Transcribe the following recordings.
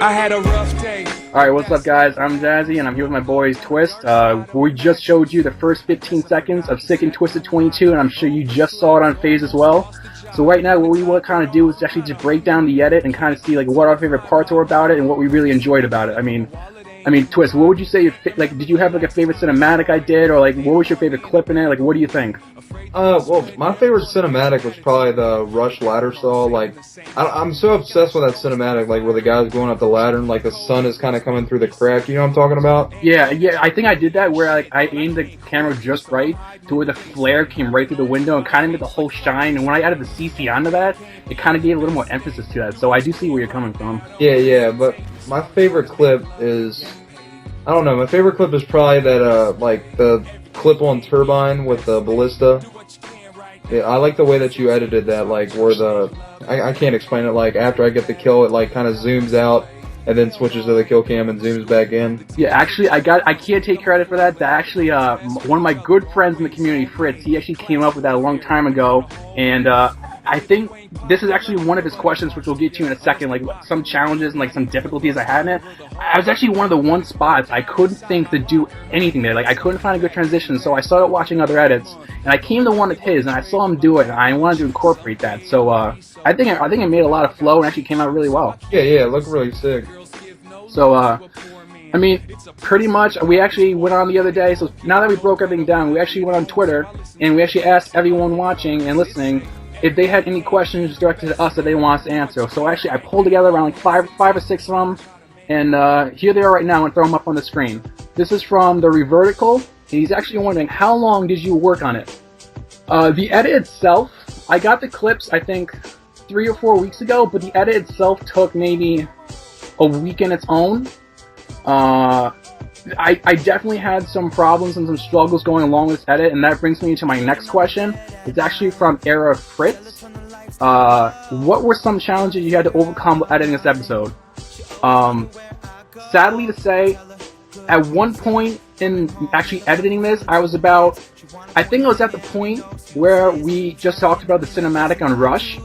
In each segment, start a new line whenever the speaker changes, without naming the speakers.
I had a rough day.
Alright, what's up guys? I'm Jahzy and I'm here with my boys Twistt. We just showed you the first 15 seconds of Sick and Twisted 22 and I'm sure you just saw it on FaZe as well. So right now what we want to kind of do is actually just break down the edit and kind of see like what our favorite parts were about it and what we really enjoyed about it. I mean Twistt, what would you say, like, did you have like a favorite cinematic I did, or like what was your favorite clip in it? Like, what do you think?
Well, my favorite cinematic was probably the Rush ladder saw. Like, I'm so obsessed with that cinematic, like where the guy's going up the ladder and like the sun is kind of coming through the crack. You know what I'm talking about?
Yeah. I think I did that where like I aimed the camera just right to where the flare came right through the window and kind of made the whole shine. And when I added the CC onto that, it kind of gave a little more emphasis to that. So I do see where you're coming from.
Yeah, but my favorite clip is, I don't know, my favorite clip is probably that, like, the clip-on turbine with the ballista. Yeah, I like the way that you edited that, like, where I can't explain it, like, after I get the kill, it, like, kind of zooms out, and then switches to the kill cam and zooms back in.
Yeah, actually, I can't take credit for that. That actually, one of my good friends in the community, Fritz, he actually came up with that a long time ago, and, I think this is actually one of his questions, which we'll get to in a second, like some challenges and like some difficulties I had in it. I was actually one of the one spots I couldn't think to do anything there. Like I couldn't find a good transition, so I started watching other edits, and I came to one of his, and I saw him do it, and I wanted to incorporate that. So I think it made a lot of flow and actually came out really well.
Yeah, it looked really sick.
So I mean, pretty much, we actually went on the other day, so now that we broke everything down, we actually went on Twitter, and we actually asked everyone watching and listening if they had any questions directed to us that they want us to answer. So actually, I pulled together around like five or six of them, and here they are right now. I'm going to throw them up on the screen. This is from the Revertical, and he's actually wondering, how long did you work on it? The edit itself, I got the clips, I think, 3 or 4 weeks ago, but the edit itself took maybe a week in its own. I definitely had some problems and some struggles going along with this edit, and that brings me to my next question. It's actually from Era Fritz. What were some challenges you had to overcome while editing this episode? Sadly to say, at one point in actually editing this, I think I was at the point where we just talked about the cinematic on Rush.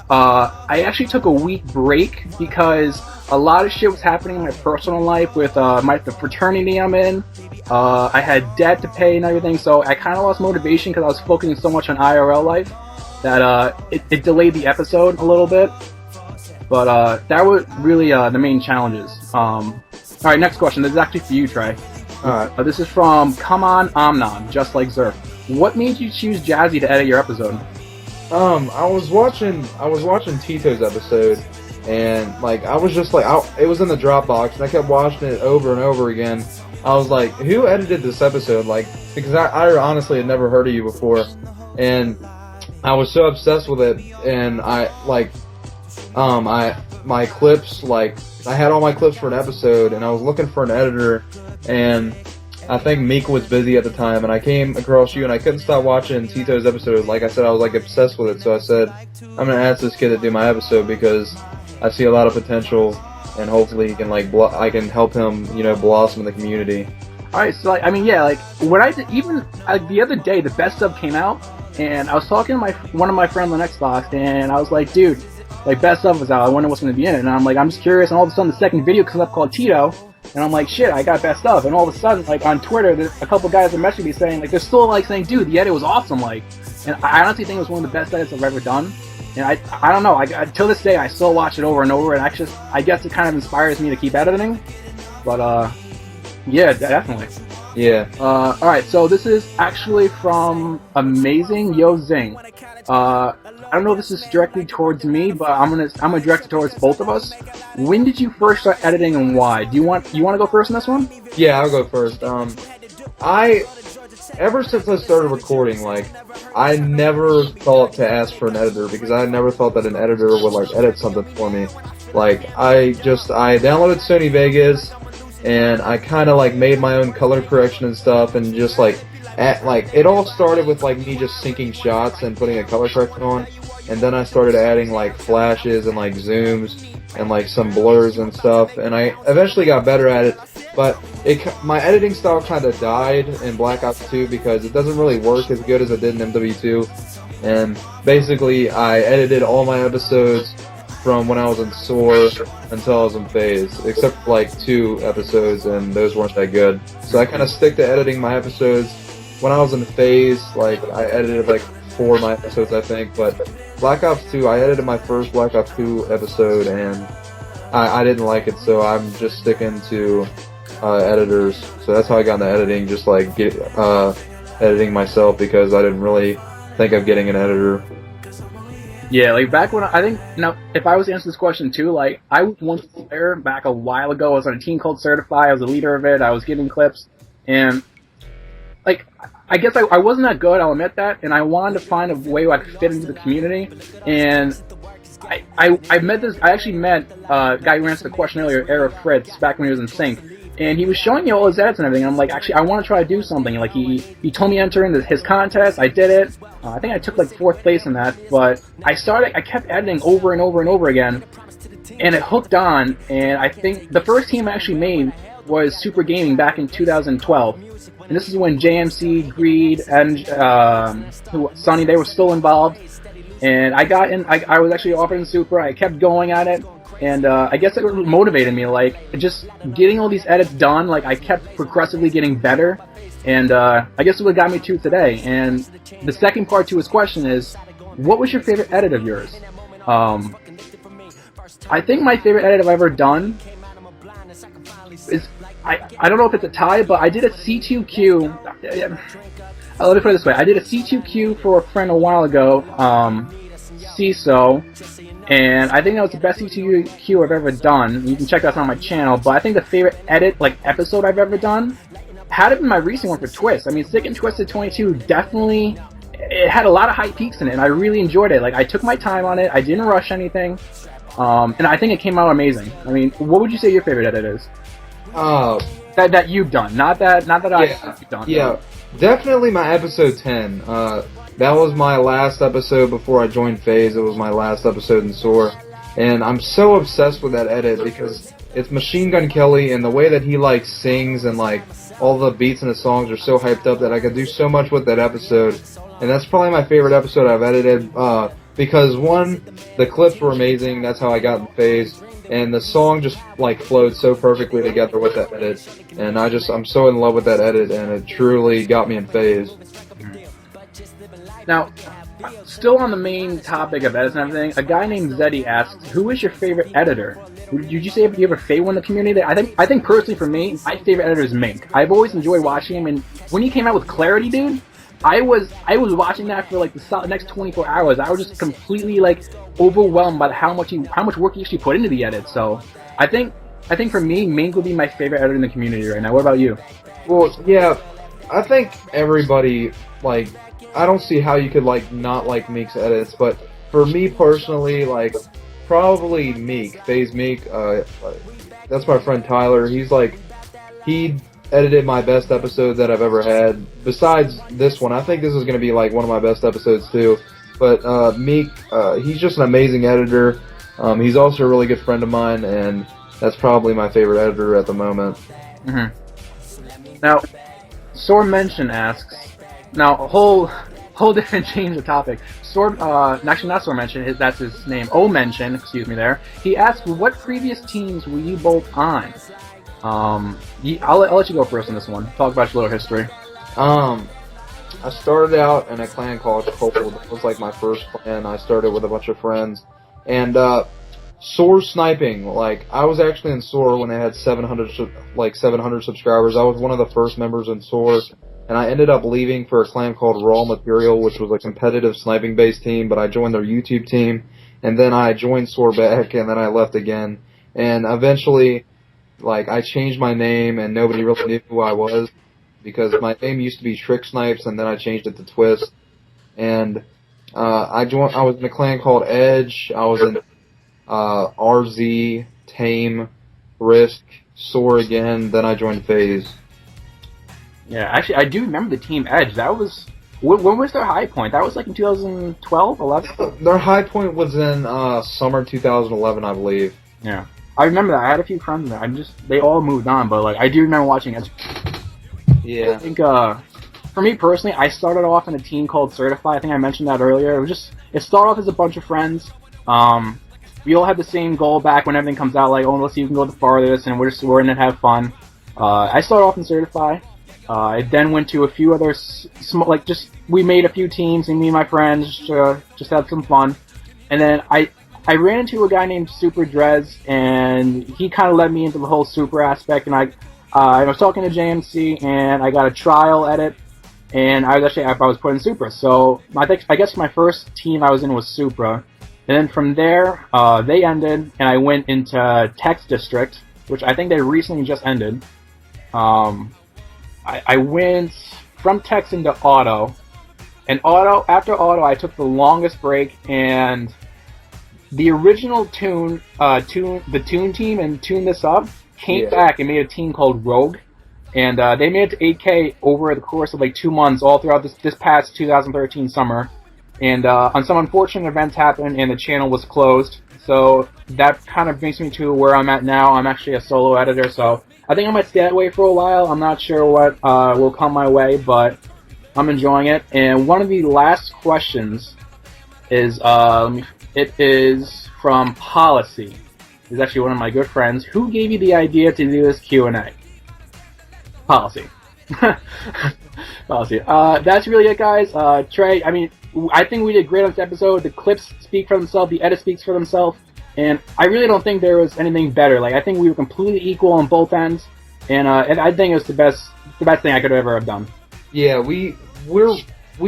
I actually took a week break because a lot of shit was happening in my personal life with the fraternity I'm in. I had debt to pay and everything, so I kind of lost motivation because I was focusing so much on IRL life that it delayed the episode a little bit. But that was really the main challenges. Alright, next question. This is actually for you, Trey.
Alright.
This is from Come On Amnon, just like Zerf. What made you choose Jahzy to edit your episode?
I was watching Tito's episode, and like I was just like, it was in the Dropbox, and I kept watching it over and over again. I was like, who edited this episode? Like, because I honestly had never heard of you before, and I was so obsessed with it, and my clips, like I had all my clips for an episode, and I was looking for an editor, and I think Meek was busy at the time, and I came across you, and I couldn't stop watching Tito's episode. Like I said, I was like obsessed with it, so I said, I'm gonna ask this kid to do my episode because I see a lot of potential, and hopefully he can I can help him, blossom in the community.
Alright, so when I did, even the other day, the best of came out, and I was talking to one of my friends on Xbox, and I was like, dude, like best of was out, I wonder what's gonna be in it, and I'm like, I'm just curious, and all of a sudden the second video comes up called Tito. And I'm like, shit, I got best of. And all of a sudden, like, on Twitter, there's a couple guys that messaged me saying, like, they're still, like, saying, dude, the edit was awesome, like. And I honestly think it was one of the best edits I've ever done. And I don't know, till this day, I still watch it over and over, and I guess it kind of inspires me to keep editing. But, yeah, definitely.
Yeah.
Alright, so this is actually from Amazing Yo Zing. I don't know if this is directly towards me, but I'm gonna direct it towards both of us. When did you first start editing and why? Do you want to go first in this one?
Yeah, I'll go first. Ever since I started recording, like, I never thought to ask for an editor because I never thought that an editor would like edit something for me. Like, I downloaded Sony Vegas, and I kind of like made my own color correction and stuff, and just it all started with like me just syncing shots and putting a color correction on, and then I started adding like flashes and like zooms and like some blurs and stuff, and I eventually got better at it. But my editing style kind of died in Black Ops 2 because it doesn't really work as good as it did in MW2. And basically, I edited all my episodes from when I was in SOAR until I was in FaZe, except for like 2 episodes, and those weren't that good. So I kind of stick to editing my episodes. When I was in FaZe, like I edited like 4 of my episodes, I think. But Black Ops 2, I edited my first Black Ops 2 episode, and I didn't like it, so I'm just sticking to editors. So that's how I got into editing, just like editing myself, because I didn't really think of getting an editor.
Yeah, like back when I think, now, if I was to answer this question too, like I was once a player back a while ago. I was on a team called Certify. I was a leader of it. I was giving clips, and like I guess I wasn't that good. I'll admit that, and I wanted to find a way where I could fit into the community. And I met this. I actually met a guy who answered the question earlier, Era Fritz, back when he was in Sync. And he was showing me all his edits and everything. And I'm like, actually, I want to try to do something. Like, he told me to enter into his contest. I did it. I think I took, like, 4th place in that. But I kept editing over and over and over again. And it hooked on. And I think the first team I actually made was Super Gaming back in 2012. And this is when JMC, Greed, and Sonny, they were still involved. And I got in. I was actually offered in Super. I kept going at it. And I guess it motivated me, like, just getting all these edits done, like, I kept progressively getting better, and I guess it what got me to today. And the second part to his question is, what was your favorite edit of yours? I think my favorite edit I've ever done is, I don't know if it's a tie, but I did a C2Q, let me put it this way, I did a C2Q for a friend a while ago, CISO, and I think that was the best C2Q I've ever done. You can check that out on my channel, but I think the favorite edit, like, episode I've ever done had to be my recent one for Twistt. I mean, Sick and Twisted 22 definitely, it had a lot of high peaks in it, and I really enjoyed it. Like, I took my time on it, I didn't rush anything, and I think it came out amazing. I mean, what would you say your favorite edit is? That you've done, not that I've done.
Yeah, definitely my episode 10. That was my last episode before I joined FaZe. It was my last episode in SOAR. And I'm so obsessed with that edit because it's Machine Gun Kelly, and the way that he, like, sings and, like, all the beats in the songs are so hyped up that I could do so much with that episode. And that's probably my favorite episode I've edited, because, one, the clips were amazing. That's how I got in FaZe. And the song just, like, flowed so perfectly together with that edit. And I'm so in love with that edit, and it truly got me in FaZe.
Now, still on the main topic of edits and everything, a guy named Zeddy asks, who is your favorite editor? Did you say you have a favorite in the community? I think personally for me, my favorite editor is Mink. I've always enjoyed watching him, and when he came out with Clarity, dude, I was watching that for like the next 24 hours. I was just completely like overwhelmed by how much work he actually put into the edit. So I think for me, Mink would be my favorite editor in the community right now. What about you?
Well, yeah, I think everybody, like, I don't see how you could, like, not like Meek's edits, but for me personally, like, probably Meek, FaZe Meek, that's my friend Tyler. He's like, he edited my best episode that I've ever had, besides this one. I think this is going to be, like, one of my best episodes, too. But Meek, he's just an amazing editor. He's also a really good friend of mine, and that's probably my favorite editor at the moment.
Mm-hmm. Now, Sword Mention asks, now, a whole different change of topic. Actually not Sword Mention, that's his name. O Mention, excuse me there. He asked, what previous teams were you both on? I'll let you go first on this one. Talk about your little history.
I started out in a clan called Cold. It was like my first clan. I started with a bunch of friends. And, SOAR sniping, like, I was actually in SOAR when they had 700 subscribers. I was one of the first members in SOAR. And I ended up leaving for a clan called Raw Material, which was a competitive sniping-based team, but I joined their YouTube team, and then I joined SOAR back, and then I left again. And eventually, like, I changed my name, and nobody really knew who I was, because my name used to be Trick Snipes, and then I changed it to Twistt. And I was in a clan called Edge. I was in RZ, Tame, Risk, SOAR again, then I joined FaZe.
Yeah, actually, I do remember the Team Edge. That was... When was their high point? That was like in 2012, 11?
Their high point was in summer 2011, I believe.
Yeah. I remember that. I had a few friends there. They all moved on, but like I do remember watching Edge.
Yeah.
I think, for me personally, I started off in a team called Certify. I think I mentioned that earlier. It started off as a bunch of friends. we all have the same goal back when everything comes out, like, oh, let's see who can go the farthest, and we're in it to have fun. I started off in Certify. I then went to a few other we made a few teams, and me and my friends just had some fun. And then I ran into a guy named Super Drez, and he kind of led me into the whole Super aspect. And I was talking to JMC, and I got a trial edit, and I was put in Supra. So I guess my first team I was in was Supra, and then from there they ended, and I went into Text District, which I think they recently just ended. I went from Text into Auto, and after Auto I took the longest break, and the original the Tune team and Tune This Up came back and made a team called Rogue, and they made it to 8K over the course of like 2 months, all throughout this past 2013 summer. And on some unfortunate events happened, and the channel was closed. So that kind of brings me to where I'm at now. I'm actually a solo editor, so I think I might stay that way for a while. I'm not sure what will come my way, but I'm enjoying it. And one of the last questions is, it is from Policy. He's actually one of my good friends. Who gave you the idea to do this Q&A? Policy. Policy. That's really it, guys. Trey, I think we did great on this episode. The clips speak for themselves. The edit speaks for themselves. And I really don't think there was anything better. Like, I think we were completely equal on both ends. And I think it was the best thing I could ever have done.
Yeah, we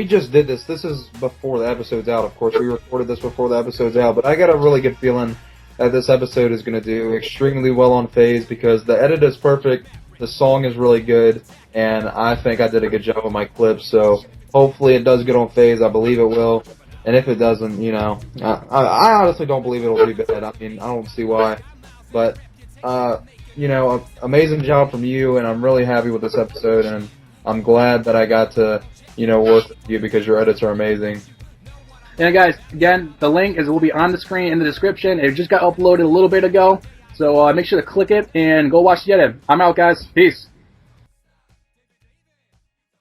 just did this. This is before the episode's out, of course. We recorded this before the episode's out. But I got a really good feeling that this episode is going to do extremely well on FaZe because the edit is perfect. The song is really good, and I think I did a good job with my clips, so hopefully it does good on FaZe. I believe it will, and if it doesn't, I honestly don't believe it'll do bad. I don't see why, but, amazing job from you, and I'm really happy with this episode, and I'm glad that I got to, work with you because your edits are amazing.
And guys, again, the link will be on the screen in the description. It just got uploaded a little bit ago. So make sure to click it and go watch the edit. I'm out, guys. Peace.